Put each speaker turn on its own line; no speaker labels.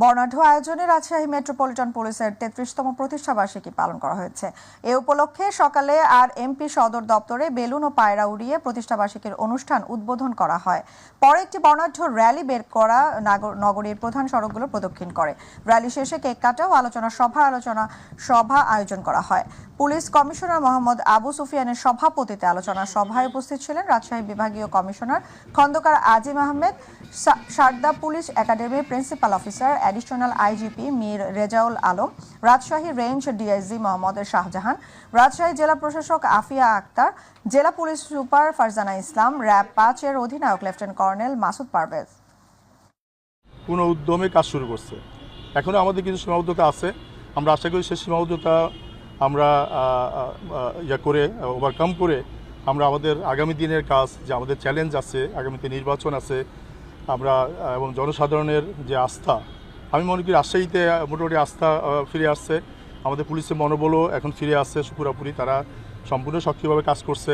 বর্ণাঢ্য আয়োজনে রাজশাহী মেট্রোপলিটন পুলিশের ৩৩তম প্রতিষ্ঠাবার্ষিকী পালন করা হয়েছে। এ উপলক্ষে সকালে এমপি সদর দপ্তরে বেলুন ও পায়রা উড়িয়ে প্রতিষ্ঠাবার্ষিকীর অনুষ্ঠান উদ্বোধন করা হয়। পরে একটি বর্ণাঢ্য র্যালি বের করা নগরীর প্রধান সড়কগুলো প্রদক্ষিণ করে। র্যালি শেষে কেক কাটা ও আলোচনা সভা আয়োজন করা হয়। পুলিশ কমিশনার মোহাম্মদ আবু সুফিয়ানের সভাপতিত্বে আলোচনা সভায় উপস্থিত ছিলেন রাজশাহী বিভাগীয় কমিশনার খন্দকার আজিম আহমেদ, সারদা পুলিশ একাডেমির principal officer additional IGP Mir Rezaul Alam, Rajshahi range DIG Mohammad Shahjahan, Rajshahi জেলা প্রশাসক আফিয়া আক্তার, জেলা পুলিশ সুপার ফারজানা ইসলাম, র্যাব ৫ এর অধিনায়ক লেফটেন্যান্ট কর্নেল মাসুদ পারভেজ।
কোনো উদ্যমে কাজ শুরু করছে। এখনও আমাদের কিছু সীমাবদ্ধতা আছে, আমরা আশা করি সেই সীমাবদ্ধতা আমরা ওভারকাম করে আমরা আমাদের আগামী দিনের কাজ, যে আমাদের চ্যালেঞ্জ আছে, আগামীতে নির্বাচন আছে, আমরা এবং জনসাধারণের যে আস্থা, আমি মনে করি রাজশাহীতে মোটামুটি আস্থা ফিরে আসছে। আমাদের পুলিশের মনোবলও এখন ফিরে আসছে পুরোপুরি, তারা সম্পূর্ণ সক্রিয়ভাবে কাজ করছে।